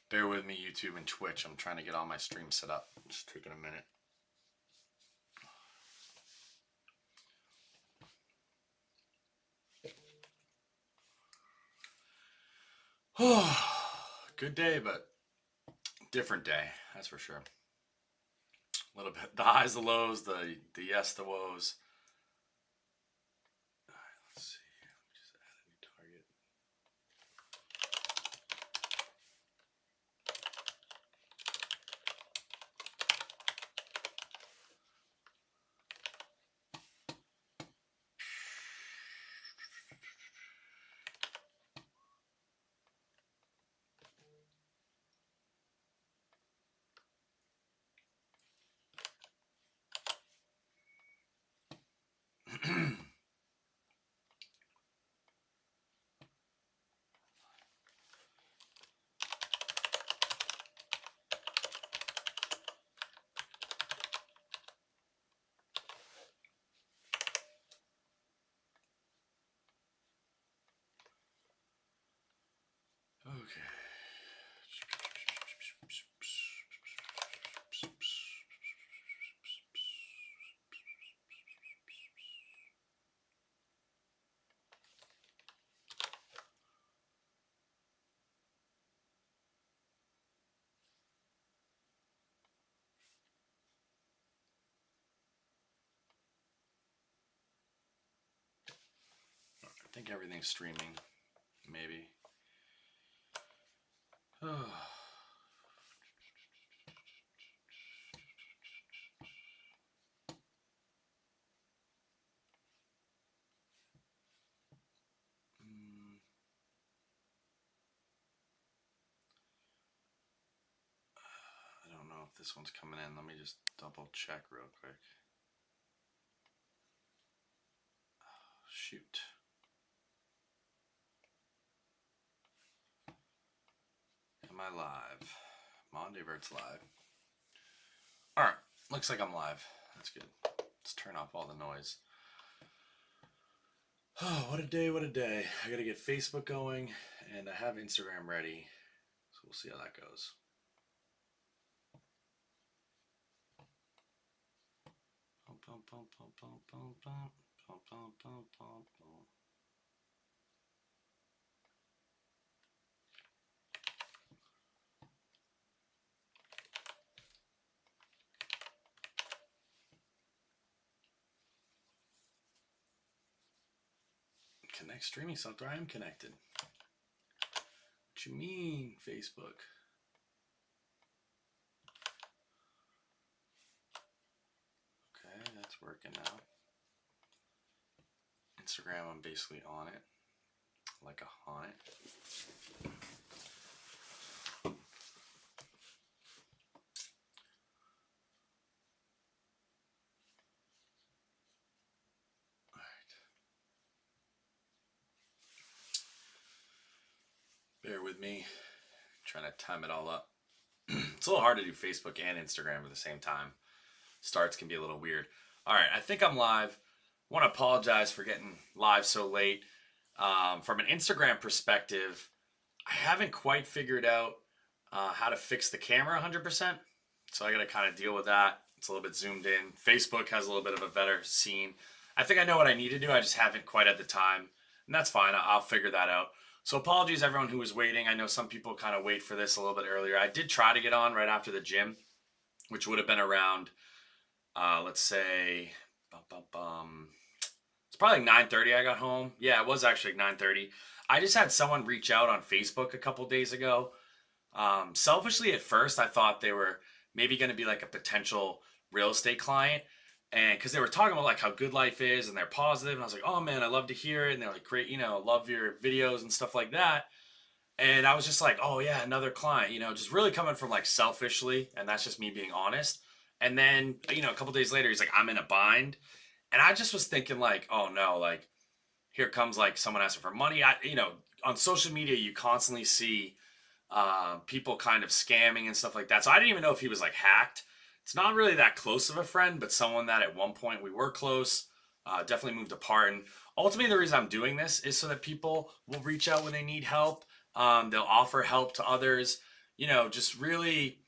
Bear with me, YouTube and Twitch. I'm trying to get all my streams set up. It's taking a minute. Good day, but different day. That's for sure. A little bit. The highs, the lows, the yes, the woes. All right, let's see. Let me just add a new target. Okay. I think everything's streaming. Maybe. Oh. I don't know if this one's coming in. Let me just double check real quick. Oh, shoot. Am I live? Mondavert's live. Alright, looks like I'm live. That's good. Let's turn off all the noise. Oh, what a day, what a day. I gotta get Facebook going, and I have Instagram ready. So we'll see how that goes. Connect streaming software. I am connected. What you mean, Facebook? Okay, that's working now. Instagram, I'm basically on it. Like a haunted. Bear with me. I'm trying to time it all up. It's a little hard to do Facebook and Instagram at the same time. Starts can be a little weird. All right, I think I'm live. I want to apologize for getting live so late. From an Instagram perspective, I haven't quite figured out how to fix the camera 100%. So I got to kind of deal with that. It's a little bit zoomed in. Facebook has a little bit of a better scene. I think I know what I need to do. I just haven't quite at the time. And that's fine. I'll figure that out. So apologies everyone who was waiting. I know some people kind of wait for this a little bit earlier. I did try to get on right after the gym, which would have been around, let's say, it's probably 9:30 I got home. Yeah, it was actually 9:30. I just had someone reach out on Facebook a couple days ago. Selfishly at first, I thought they were maybe going to be like a potential real estate client. And because they were talking about like how good life is and they're positive, and I was like, oh man, I love to hear it. And they're like, great, love your videos and stuff like that. And I was just like, oh yeah, another client, just really coming from like selfishly, and that's just me being honest. And then, a couple days later, he's like, I'm in a bind. And I just was thinking like, oh no, like here comes like someone asking for money. On social media, you constantly see people kind of scamming and stuff like that. So I didn't even know if he was like hacked. It's not really that close of a friend, but someone that at one point we were close. definitely moved apart. And ultimately, the reason I'm doing this is so that people will reach out when they need help. They'll offer help to others. Just really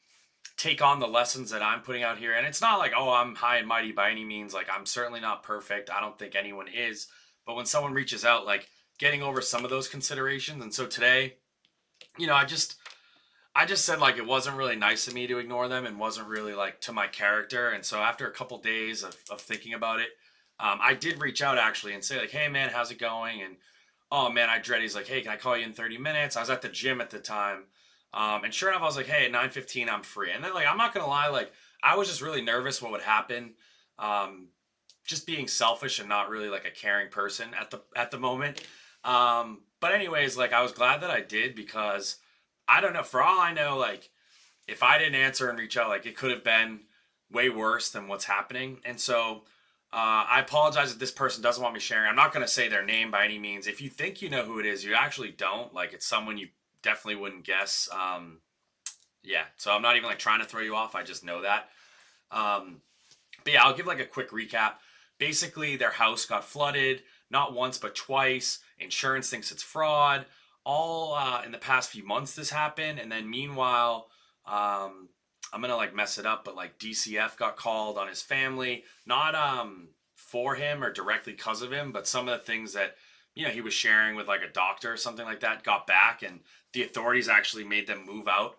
take on the lessons that I'm putting out here. And it's not like, oh, I'm high and mighty by any means. Like, I'm certainly not perfect. I don't think anyone is. But when someone reaches out, like getting over some of those considerations. And so today, I just said like it wasn't really nice of me to ignore them and wasn't really like to my character. And so after a couple days of thinking about it, I did reach out actually and say like, hey man, how's it going? And oh man, I dread. He's like, hey, can I call you in 30 minutes? I was at the gym at the time. And sure enough, I was like, hey, at 9:15, I'm free. And then like, I'm not gonna lie, like I was just really nervous what would happen. Um, just being selfish and not really like a caring person at the moment. But anyways, like I was glad that I did because I don't know. For all I know, like if I didn't answer and reach out, like it could have been way worse than what's happening. And so I apologize if this person doesn't want me sharing. I'm not going to say their name by any means. If you think you know who it is, you actually don't. Like it's someone you definitely wouldn't guess. Yeah. So I'm not even like trying to throw you off. I just know that. Um, but yeah, I'll give like a quick recap. Basically, their house got flooded not once but twice. Insurance thinks it's fraud. All in the past few months, this happened, and then meanwhile, I'm gonna like mess it up, but like DCF got called on his family, not for him or directly because of him, but some of the things that he was sharing with like a doctor or something like that got back, and the authorities actually made them move out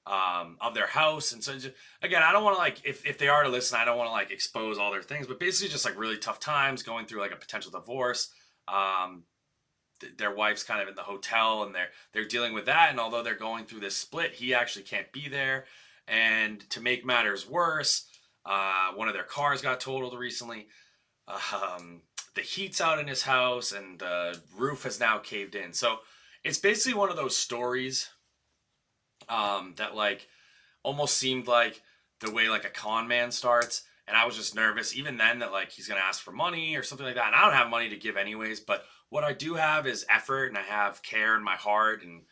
of their house. And so just, again, I don't want to like if they are to listen, I don't want to like expose all their things, but basically just like really tough times going through like a potential divorce. Um, their wife's kind of in the hotel and they're dealing with that, and although they're going through this split, he actually can't be there. And to make matters worse, one of their cars got totaled recently. um, the heat's out in his house and the roof has now caved in. So it's basically one of those stories that like almost seemed like the way like a con man starts. And I was just nervous even then that like he's gonna ask for money or something like that. And I don't have money to give anyways, but what I do have is effort and I have care in my heart. And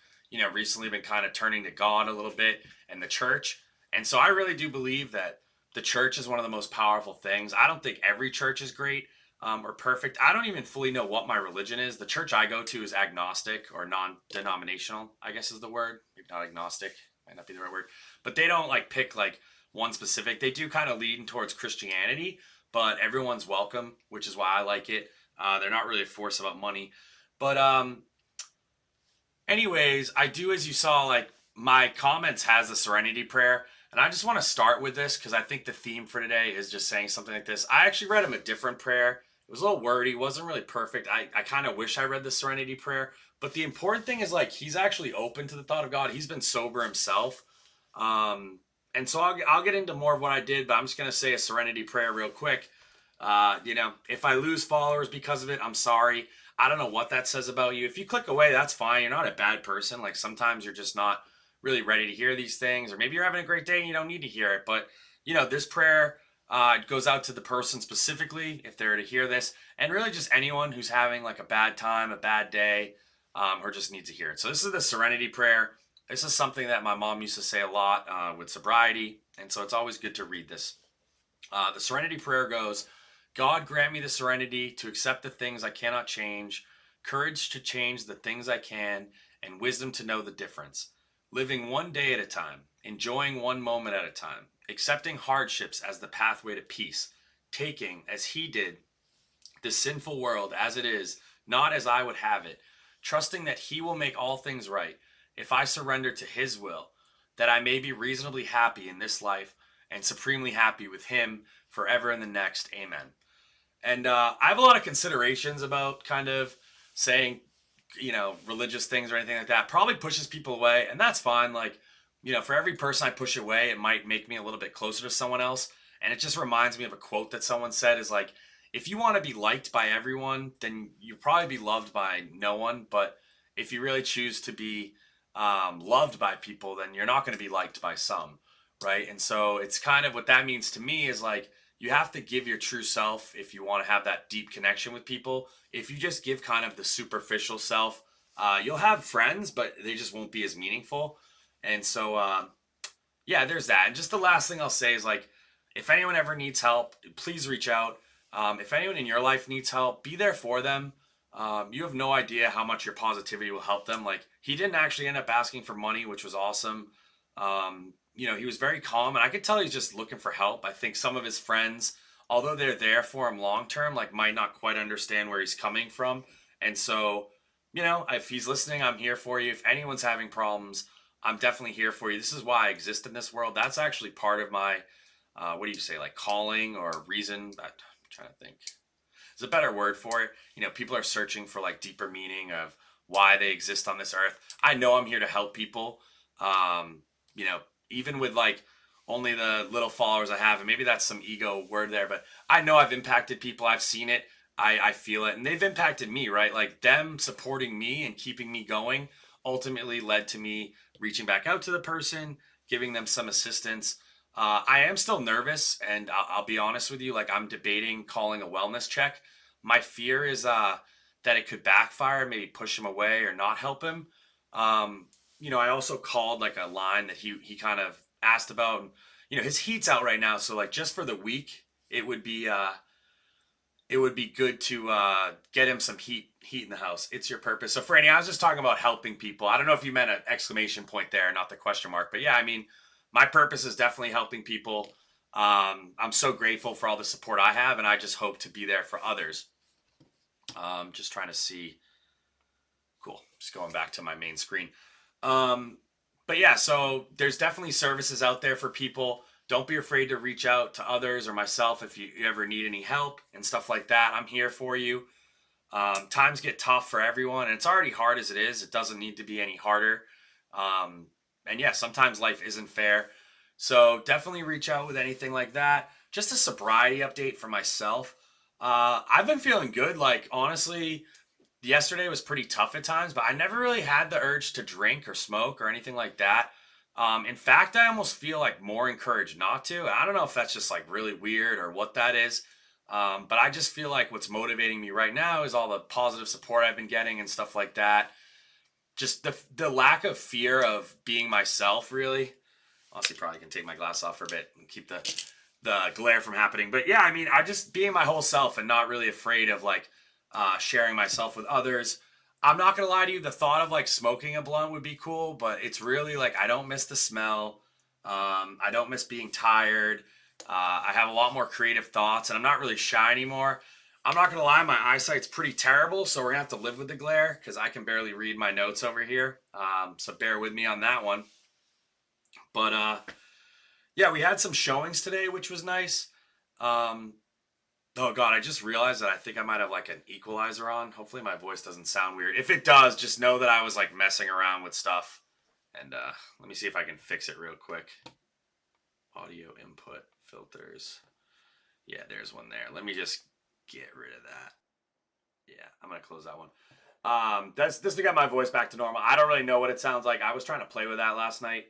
recently been kind of turning to God a little bit and the church. And so I really do believe that the church is one of the most powerful things. I don't think every church is great or perfect. I don't even fully know what my religion is. The church I go to is agnostic or non-denominational, I guess is the word. Maybe not agnostic, might not be the right word. But they don't like pick like one specific. They do kind of lean towards Christianity, but everyone's welcome, which is why I like it. They're not really a force about money. But anyways, I do, as you saw, like my comments has a Serenity Prayer. And I just want to start with this because I think the theme for today is just saying something like this. I actually read him a different prayer. It was a little wordy, wasn't really perfect. I kind of wish I read the Serenity Prayer. But the important thing is like he's actually open to the thought of God. He's been sober himself. And so I'll get into more of what I did, but I'm just going to say a Serenity Prayer real quick. If I lose followers because of it, I'm sorry. I don't know what that says about you. If you click away, that's fine. You're not a bad person. Like sometimes you're just not really ready to hear these things, or maybe you're having a great day and you don't need to hear it. But this prayer goes out to the person specifically if they're to hear this, and really just anyone who's having like a bad time, a bad day, or just needs to hear it. So this is the Serenity Prayer. This is something that my mom used to say a lot with sobriety, and so it's always good to read this. The Serenity Prayer goes, God grant me the serenity to accept the things I cannot change, courage to change the things I can, and wisdom to know the difference. Living one day at a time, enjoying one moment at a time, accepting hardships as the pathway to peace, taking, as he did, the sinful world as it is, not as I would have it, trusting that he will make all things right if I surrender to his will, that I may be reasonably happy in this life and supremely happy with him forever in the next. Amen. And I have a lot of considerations about kind of saying, religious things or anything like that. Probably pushes people away, and that's fine. Like, for every person I push away, it might make me a little bit closer to someone else. And it just reminds me of a quote that someone said is like, if you want to be liked by everyone, then you'll probably be loved by no one. But if you really choose to be loved by people, then you're not going to be liked by some, right? And so it's kind of what that means to me is like, you have to give your true self if you want to have that deep connection with people. If you just give kind of the superficial self, you'll have friends, but they just won't be as meaningful. And so, yeah, there's that. And just the last thing I'll say is like, if anyone ever needs help, please reach out. If anyone in your life needs help, be there for them. You have no idea how much your positivity will help them. Like, he didn't actually end up asking for money, which was awesome. He was very calm, and I could tell he's just looking for help. I think some of his friends, although they're there for him long term, like, might not quite understand where he's coming from. And so, if he's listening, I'm here for you. If anyone's having problems, I'm definitely here for you. This is why I exist in this world. That's actually part of my, what do you say, like calling or reason? I'm trying to think. There's a better word for it. People are searching for like deeper meaning of why they exist on this earth. I know I'm here to help people. Um, you know, Even with like only the little followers I have, and maybe that's some ego word there, but I know I've impacted people. I've seen it. I feel it, and they've impacted me, right? Like, them supporting me and keeping me going ultimately led to me reaching back out to the person, giving them some assistance. I am still nervous, and I'll be honest with you. Like, I'm debating calling a wellness check. My fear is that it could backfire, maybe push him away or not help him. I also called like a line that he kind of asked about. And, his heat's out right now, so like just for the week, it would be good to get him some heat in the house. It's your purpose. So, Franny, I was just talking about helping people. I don't know if you meant an exclamation point there, not the question mark. But yeah, I mean, my purpose is definitely helping people. I'm so grateful for all the support I have, and I just hope to be there for others. Just trying to see. Cool. Just going back to my main screen. But yeah, so there's definitely services out there for people. Don't be afraid to reach out to others or myself if you ever need any help and stuff like that. I'm here for you. Times get tough for everyone, and it's already hard as it is. It doesn't need to be any harder. And yeah, sometimes life isn't fair. So definitely reach out with anything like that. Just a sobriety update for myself. I've been feeling good. Like, honestly, yesterday was pretty tough at times, but I never really had the urge to drink or smoke or anything like that. In fact, I almost feel like more encouraged not to. I don't know if that's just like really weird or what that is. But I just feel like what's motivating me right now is all the positive support I've been getting and stuff like that. Just the lack of fear of being myself, really. Honestly, probably can take my glass off for a bit and keep the glare from happening. But yeah, I mean, I just being my whole self and not really afraid of like sharing myself with others. I'm not gonna lie to you, the thought of like smoking a blunt would be cool, but it's really like I don't miss the smell. I don't miss being tired. I have a lot more creative thoughts, and I'm not really shy anymore. I'm not gonna lie, my eyesight's pretty terrible, so we're gonna have to live with the glare because I can barely read my notes over here. So bear with me on that one. But yeah, we had some showings today, which was nice. Um, oh God, I just realized that I think I might have like an equalizer on. Hopefully my voice doesn't sound weird. If it does, just know that I was like messing around with stuff. And let me see if I can fix it real quick. Audio input filters. Yeah, there's one there. Let me just get rid of that. Yeah, I'm gonna close that one. That's this to get my voice back to normal. I don't really know what it sounds like. I was trying to play with that last night.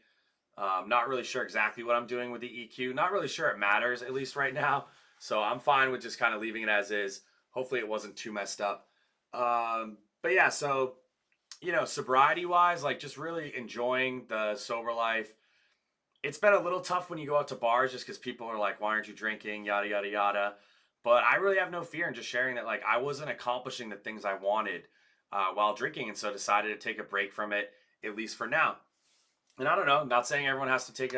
Not really sure exactly what I'm doing with the EQ. Not really sure it matters, at least right now. So I'm fine with just kind of leaving it as is. Hopefully it wasn't too messed up. But yeah, so, sobriety wise, like just really enjoying the sober life. It's been a little tough when you go out to bars just because people are like, why aren't you drinking? Yada, yada, yada. But I really have no fear in just sharing that, like, I wasn't accomplishing the things I wanted while drinking. And so decided to take a break from it, at least for now. And I don't know, I'm not saying everyone has to take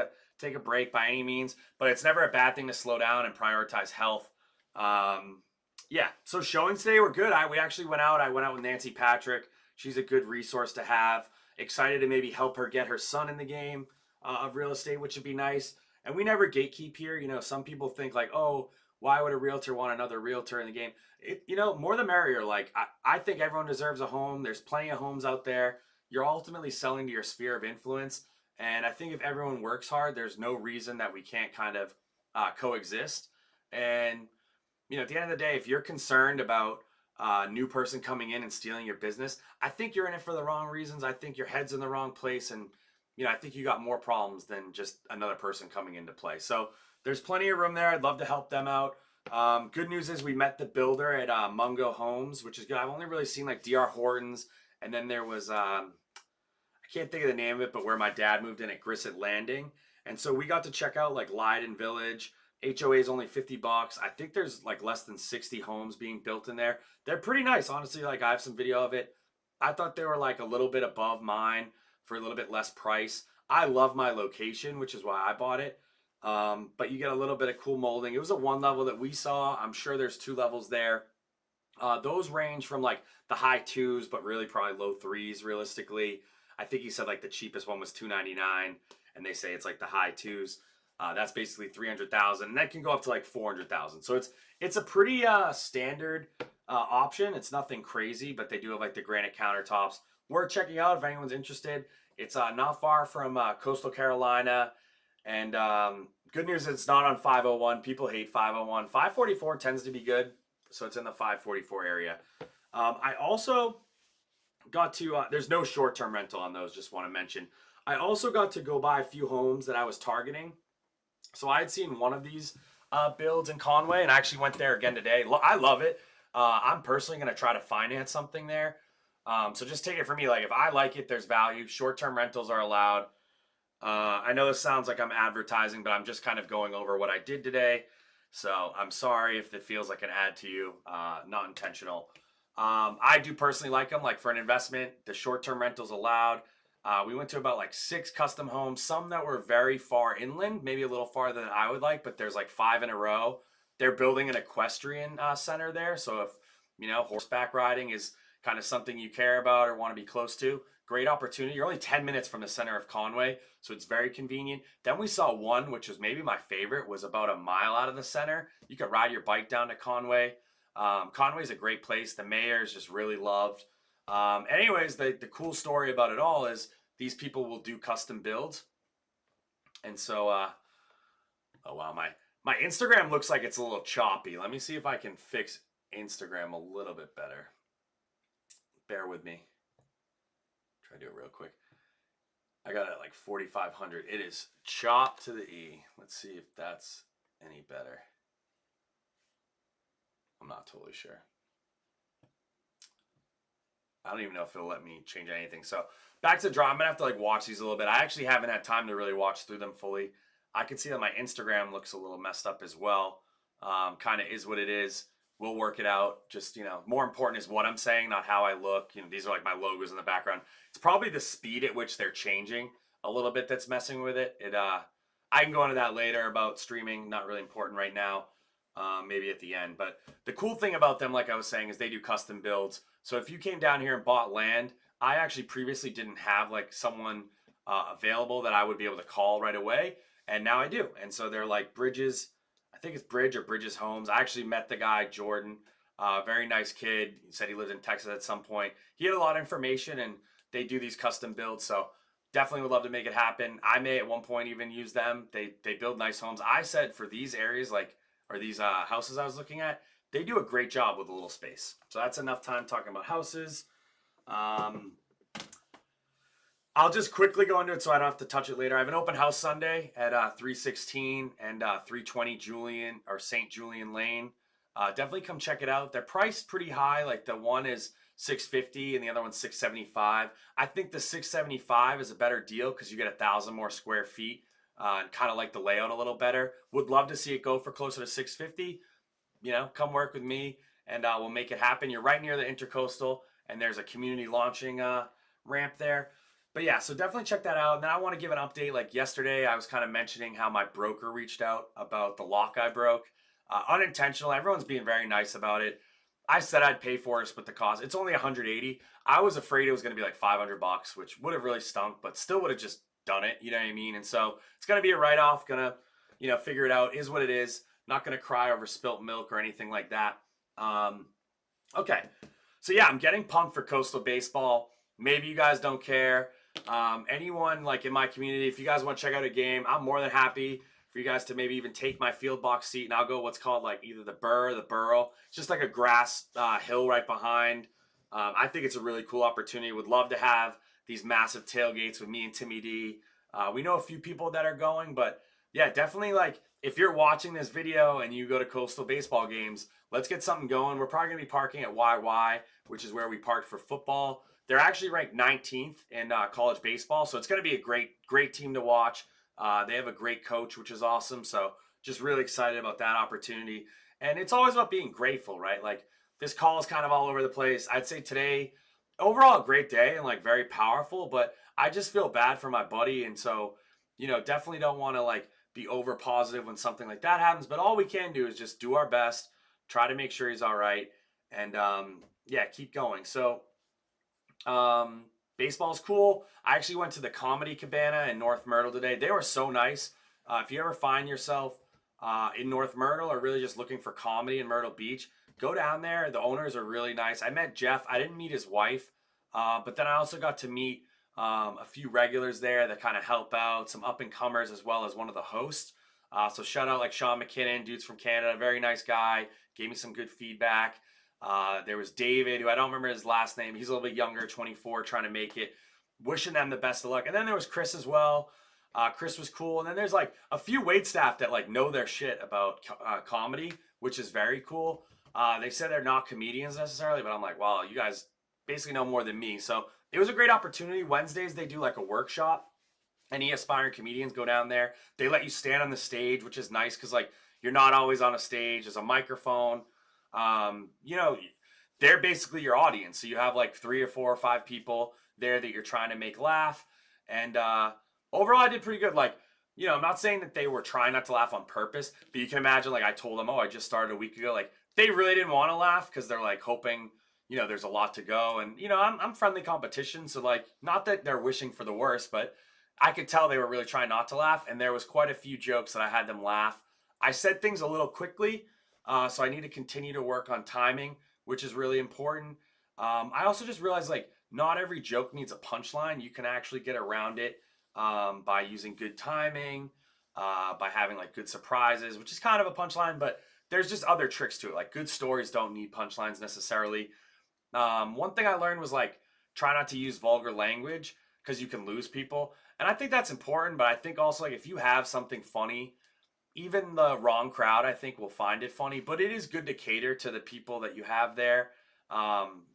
a break by any means, but it's never a bad thing to slow down and prioritize health. Yeah, so showings today were good. We actually went out. I went out with Nancy Patrick. She's a good resource to have. Excited to maybe help her get her son in the game of real estate, which would be nice. And we never gatekeep here. Some people think like, oh, why would a realtor want another realtor in the game? More the merrier. Like, I think everyone deserves a home. There's plenty of homes out there. You're ultimately selling to your sphere of influence. And I think if everyone works hard, there's no reason that we can't kind of coexist. And, at the end of the day, if you're concerned about a new person coming in and stealing your business, I think you're in it for the wrong reasons. I think your head's in the wrong place. And, I think you got more problems than just another person coming into play. So there's plenty of room there. I'd love to help them out. Good news is we met the builder at Mungo Homes, which is good. I've only really seen like DR Hortons. And then there was, I can't think of the name of it, but where my dad moved in at Grisset Landing. And so we got to check out like Leiden Village HOA is only $50. I think there's like less than 60 homes being built in there. They're pretty nice, honestly. Like I have some video of it. I thought they were like a little bit above mine for a little bit less price. I love my location, which is why I bought it. But you get a little bit of cool molding. It was a one level that we saw. I'm sure there's two levels there. Those range from like the high twos, but really probably low threes realistically. I think he said like the cheapest one was $299, and they say it's like the high twos. That's basically 300,000, and that can go up to like 400,000. So it's a pretty standard option. It's nothing crazy, but they do have like the granite countertops. Worth checking out if anyone's interested. It's not far from Coastal Carolina, and good news is it's not on 501. People hate 501. 544 tends to be good, so it's in the 544 area. I also got to there's no short-term rental on those, just want to mention. I also got to go by a few homes that I was targeting. So I had seen one of these builds in Conway, and I actually went there again today. I love it. I'm personally going to try to finance something there. So just take it from me. Like if I like it, there's value. Short-term rentals are allowed. I know this sounds like I'm advertising, but I'm just kind of going over what I did today. So I'm sorry if it feels like an ad to you. Not intentional. I do personally like them. Like for an investment, the short-term rentals allowed. We went to about like 6 custom homes, some that were very far inland, maybe a little farther than I would like, but there's like 5 in a row. They're building an equestrian center there. So if, horseback riding is kind of something you care about or want to be close to, great opportunity. You're only 10 minutes from the center of Conway, so it's very convenient. Then we saw one, which was maybe my favorite, was about a mile out of the center. You could ride your bike down to Conway. Conway's a great place. The mayor is just really loved. Anyways, the cool story about it all is these people will do custom builds. And so, oh wow, my Instagram looks like it's a little choppy. Let me see if I can fix Instagram a little bit better. Bear with me. Try to do it real quick. I got it at like 4,500. It is chopped to the E. Let's see if that's any better. I'm not totally sure. I don't even know if it'll let me change anything. So back to the draw. I'm going to have to like watch these a little bit. I actually haven't had time to really watch through them fully. I can see that my Instagram looks a little messed up as well. Kind of is what it is. We'll work it out. Just, more important is what I'm saying, not how I look. These are like my logos in the background. It's probably the speed at which they're changing a little bit that's messing with it. I can go into that later about streaming. Not really important right now. Maybe at the end. But the cool thing about them, like I was saying, is they do custom builds. So if you came down here and bought land, I actually previously didn't have like someone available that I would be able to call right away. And now I do. And so they're like Bridges. I think it's Bridge or Bridges Homes. I actually met the guy, Jordan. Very nice kid. He said he lived in Texas at some point. He had a lot of information, and they do these custom builds. So definitely would love to make it happen. I may at one point even use them. They build nice homes. I said for these areas, or these houses I was looking at, they do a great job with a little space. So that's enough time talking about houses. I'll just quickly go into it so I don't have to touch it later. I have an open house Sunday at 316 and 320 St. Julian Lane. Definitely come check it out. They're priced pretty high. Like the one is $650 and the other one's $675. I think the $675 is a better deal because you get 1,000 more square feet. And kind of like the layout a little better. Would love to see it go for closer to $650. Come work with me and we'll make it happen. You're right near the Intercoastal, and there's a community launching ramp there. But yeah, so definitely check that out. And then I want to give an update. Like yesterday, I was kind of mentioning how my broker reached out about the lock I broke. Unintentional. Everyone's being very nice about it. I said I'd pay for it, split the cost. It's only $180. I was afraid it was going to be like $500, which would have really stunk, but still would have just done it. You know what I mean? And so it's going to be a write-off. Gonna, figure it out. Is what it is. Not going to cry over spilt milk or anything like that. Okay. So yeah, I'm getting pumped for Coastal Baseball. Maybe you guys don't care. Anyone like in my community, if you guys want to check out a game, I'm more than happy for you guys to maybe even take my field box seat, and I'll go what's called like either the burr or the burrow. It's just like a grass hill right behind. I think it's a really cool opportunity. Would love to have these massive tailgates with me and Timmy D. We know a few people that are going, but yeah, definitely like if you're watching this video and you go to Coastal Baseball games, let's get something going. We're probably going to be parking at YY, which is where we parked for football. They're actually ranked 19th in college baseball, so it's going to be a great team to watch. They have a great coach, which is awesome. So just really excited about that opportunity. And it's always about being grateful, right? Like this call is kind of all over the place. I'd say today, overall, a great day and like very powerful, but I just feel bad for my buddy. And so, definitely don't want to like be over positive when something like that happens. But all we can do is just do our best, try to make sure he's all right, and yeah, keep going. So, baseball's cool. I actually went to the Comedy Cabana in North Myrtle today. They were so nice. If you ever find yourself in North Myrtle or really just looking for comedy in Myrtle Beach, go down there. The owners are really nice. I met Jeff. I didn't meet his wife, but then I also got to meet a few regulars there that kind of help out, some up and comers as well as one of the hosts. So shout out like Sean McKinnon, dudes from Canada, very nice guy, gave me some good feedback. There was David, who I don't remember his last name. He's a little bit younger, 24, trying to make it. Wishing them the best of luck. And then there was Chris as well. Chris was cool. And then there's like a few wait staff that like know their shit about comedy, which is very cool. They said they're not comedians necessarily, but I'm like, wow, you guys basically know more than me. So it was a great opportunity. Wednesdays, they do like a workshop. Any aspiring comedians go down there. They let you stand on the stage, which is nice because like you're not always on a stage. There's a microphone. You know, they're basically your audience. So you have like 3 or 4 or 5 people there that you're trying to make laugh. And overall, I did pretty good. Like, I'm not saying that they were trying not to laugh on purpose, but you can imagine, like, I told them, oh, I just started a week ago. Like, they really didn't want to laugh because they're like hoping, there's a lot to go. And, I'm friendly competition. So, like, not that they're wishing for the worst, but I could tell they were really trying not to laugh. And there was quite a few jokes that I had them laugh. I said things a little quickly. So I need to continue to work on timing, which is really important. I also just realized, like, not every joke needs a punchline. You can actually get around it by using good timing, by having like good surprises, which is kind of a punchline, but there's just other tricks to it. Like good stories don't need punchlines necessarily. One thing I learned was like try not to use vulgar language because you can lose people. And I think that's important, but I think also like if you have something funny, even the wrong crowd, I think, will find it funny. But it is good to cater to the people that you have there.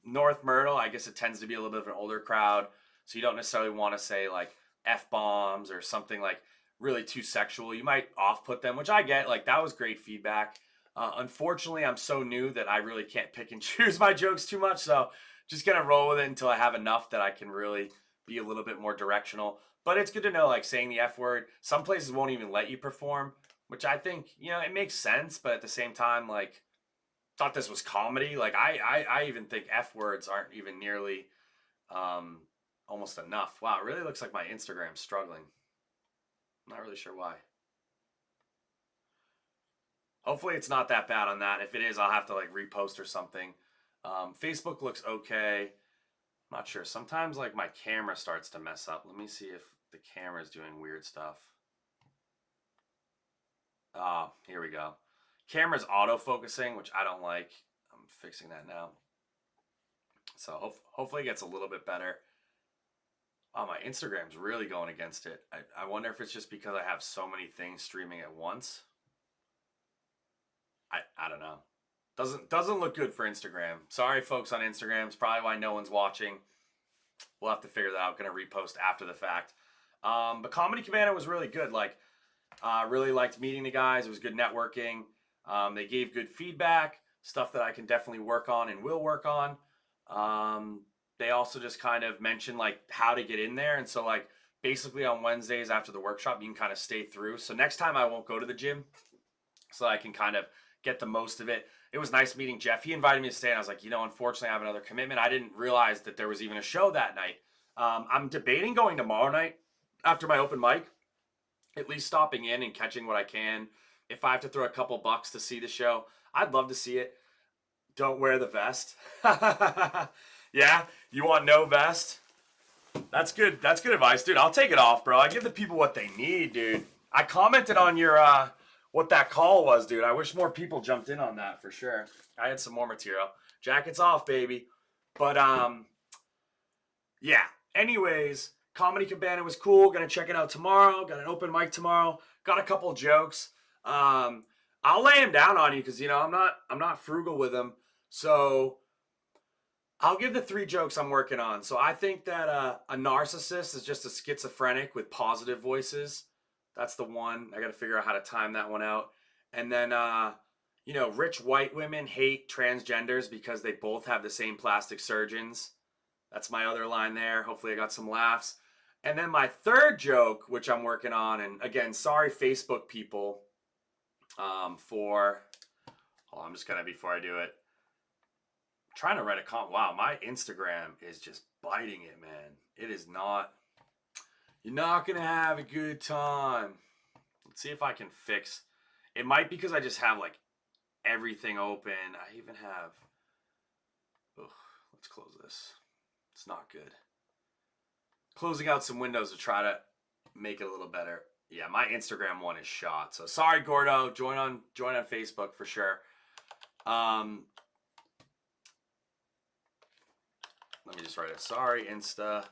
North Myrtle, I guess it tends to be a little bit of an older crowd. So you don't necessarily want to say like F-bombs or something like really too sexual. You might off-put them, which I get. Like that was great feedback. Unfortunately, I'm so new that I really can't pick and choose my jokes too much. So just going to roll with it until I have enough that I can really be a little bit more directional. But it's good to know, like saying the F word. Some places won't even let you perform, which I think, it makes sense. But at the same time, like, thought this was comedy. Like, I even think F words aren't even nearly almost enough. Wow, it really looks like my Instagram's struggling. I'm not really sure why. Hopefully it's not that bad on that. If it is, I'll have to, like, repost or something. Facebook looks okay. I'm not sure. Sometimes, like, my camera starts to mess up. Let me see if the camera's doing weird stuff. Oh, here we go. Camera's auto-focusing, which I don't like. I'm fixing that now. So hopefully it gets a little bit better. Oh, my Instagram's really going against it. I wonder if it's just because I have so many things streaming at once. I don't know. Doesn't look good for Instagram. Sorry, folks on Instagram. It's probably why no one's watching. We'll have to figure that out. Going to repost after the fact. But Comedy Cabana was really good. Like, really liked meeting the guys. It was good networking. They gave good feedback, stuff that I can definitely work on and will work on. They also just kind of mentioned like how to get in there. And so like basically on Wednesdays after the workshop, you can kind of stay through. So next time I won't go to the gym so I can kind of get the most of it. It was nice meeting Jeff. He invited me to stay and I was like, unfortunately I have another commitment. I didn't realize that there was even a show that night. I'm debating going tomorrow night after my open mic, at least stopping in and catching what I can. If I have to throw a couple bucks to see the show, I'd love to see it. Don't wear the vest. Yeah, you want no vest? That's good. That's good advice, dude. I'll take it off, bro. I give the people what they need, dude. I commented on your what that call was, dude. I wish more people jumped in on that for sure. I had some more material. Jackets off, baby. But yeah. Anyways, Comedy Cabana was cool. Gonna check it out tomorrow. Got an open mic tomorrow. Got a couple jokes. I'll lay them down on you because I'm not frugal with them. So I'll give the 3 jokes I'm working on. So I think that a narcissist is just a schizophrenic with positive voices. That's the one. I got to figure out how to time that one out. And then, rich white women hate transgenders because they both have the same plastic surgeons. That's my other line there. Hopefully I got some laughs. And then my third joke, which I'm working on, and again, sorry Facebook people, I'm just gonna, before I do it, I'm trying to write a comment. Wow, my Instagram is just biting it, man. It is not, you're not gonna have a good time. Let's see if I can fix, it might be because I just have like everything open. I even have, let's close this. It's not good. Closing out some windows to try to make it a little better. Yeah, my Instagram one is shot. So sorry, Gordo. Join on Facebook for sure. Let me just write it. Sorry, Insta.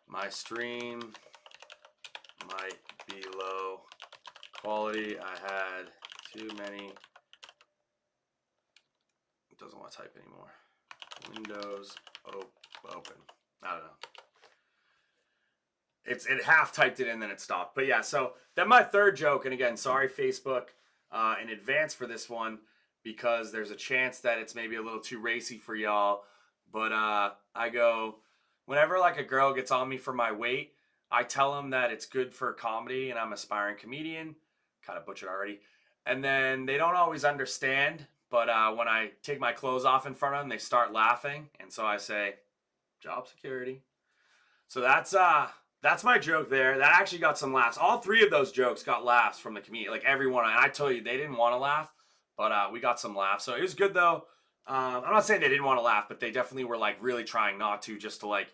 My stream might be low quality. I had too many. It doesn't want to type anymore. Windows open. I don't know. It half typed it in, then it stopped. But yeah, so then my third joke, and again, sorry Facebook in advance for this one, because there's a chance that it's maybe a little too racy for y'all. But I go, whenever like a girl gets on me for my weight, I tell them that it's good for comedy and I'm an aspiring comedian. Kind of butchered already. And then they don't always understand, but when I take my clothes off in front of them, they start laughing. And so I say, job security. So that's my joke there. That actually got some laughs. All three of those jokes got laughs from the comedian. Like everyone. And I told you, they didn't want to laugh, but we got some laughs. So it was good though. I'm not saying they didn't want to laugh, but they definitely were like really trying not to, just to like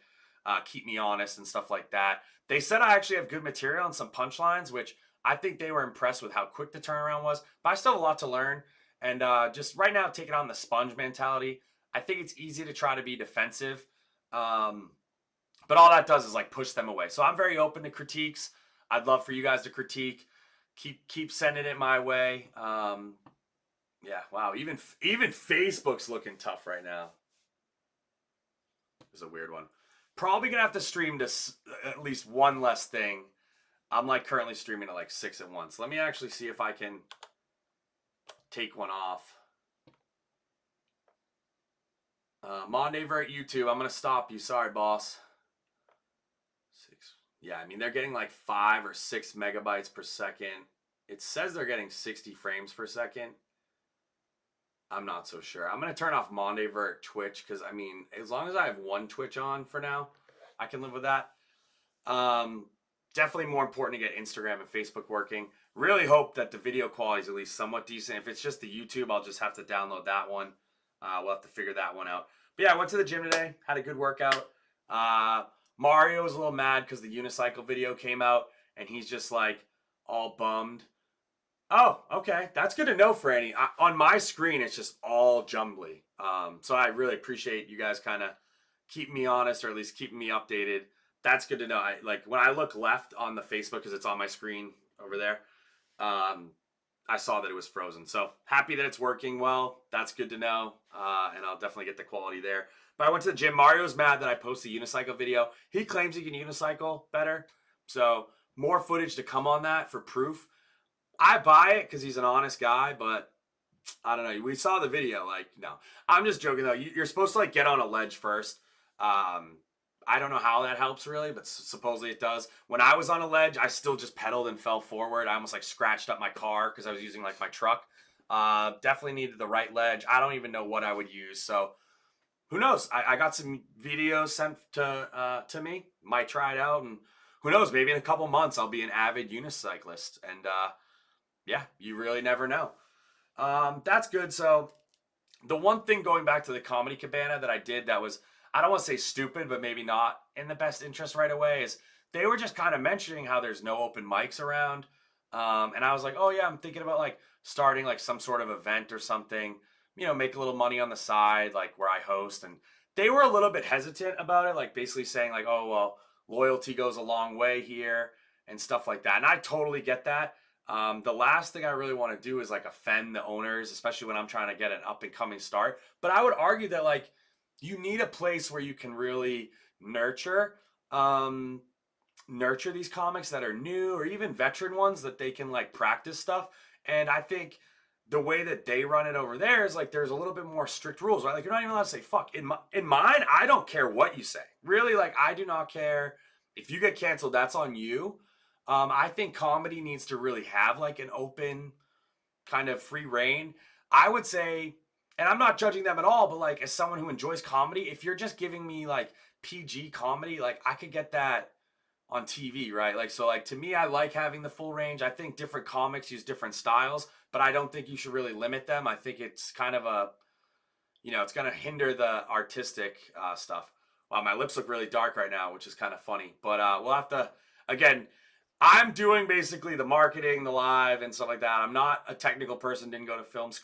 keep me honest and stuff like that. They said I actually have good material and some punchlines, which I think they were impressed with how quick the turnaround was. But I still have a lot to learn. And just right now, taking on the sponge mentality. I think it's easy to try to be defensive. But all that does is like push them away. So I'm very open to critiques. I'd love for you guys to critique. Keep sending it my way. Yeah, wow. Even Facebook's looking tough right now. This is a weird one. Probably gonna have to stream to at least one less thing. I'm like currently streaming at like 6 at once. Let me actually see if I can take one off. Mondayvert YouTube, I'm gonna stop you. Sorry, boss. 6. Yeah, I mean they're getting like 5 or 6 megabytes per second. It says they're getting 60 frames per second. I'm not so sure. I'm gonna turn off Mondayvert Twitch because I mean, as long as I have one Twitch on for now, I can live with that. Definitely more important to get Instagram and Facebook working. Really hope that the video quality is at least somewhat decent. If it's just the YouTube, I'll just have to download that one. We'll have to figure that one out. But yeah, I went to the gym today. Had a good workout. Mario was a little mad because the unicycle video came out, and he's just like all bummed. Oh, okay. That's good to know, Franny. On my screen, it's just all jumbly. So I really appreciate you guys kind of keeping me honest, or at least keeping me updated. That's good to know. Like when I look left on the Facebook, because it's on my screen over there, I saw that it was frozen. So happy that it's working well. That's good to know. And I'll definitely get the quality there. But I went to the gym. Mario's mad that I posted the unicycle video. He claims he can unicycle better. So more footage to come on that for proof. I buy it because he's an honest guy, but I don't know. We saw the video. Like, no. I'm just joking, though. You're supposed to, like, get on a ledge first. I don't know how that helps, really, but supposedly it does. When I was on a ledge, I still just pedaled and fell forward. I almost, like, scratched up my car because I was using, like, my truck. Definitely needed the right ledge. I don't even know what I would use, so who knows? I got some videos sent to me. Might try it out, and who knows? Maybe in a couple months I'll be an avid unicyclist, and yeah, you really never know. That's good. So the one thing going back to the Comedy Cabana that I did that was, I don't want to say stupid, but maybe not in the best interest right away, is they were just kind of mentioning how there's no open mics around. And I was like, oh yeah, I'm thinking about like starting like some sort of event or something, make a little money on the side, like where I host. And they were a little bit hesitant about it, like basically saying like, oh, well, loyalty goes a long way here and stuff like that. And I totally get that. The last thing I really want to do is like offend the owners, especially when I'm trying to get an up and coming start. But I would argue that like you need a place where you can really nurture. nurture these comics that are new or even veteran ones that they can like practice stuff. And I think the way that they run it over there is like there's a little bit more strict rules, right? Like you're not even allowed to say fuck. In mine, I don't care what you say. Really, like I do not care. If you get canceled, that's on you. I think comedy needs to really have like an open kind of free reign. I would say, and I'm not judging them at all, but like as someone who enjoys comedy, if you're just giving me like PG comedy, like I could get that on TV, right? Like so like to me I like having the full range. I think different comics use different styles, but I don't think you should really limit them. I think it's kind of a, it's going to hinder the artistic stuff. Wow, my lips look really dark right now, which is kind of funny. But we'll have to, again, I'm doing basically the marketing, the live, and stuff like that. I'm not a technical person, didn't go to film school.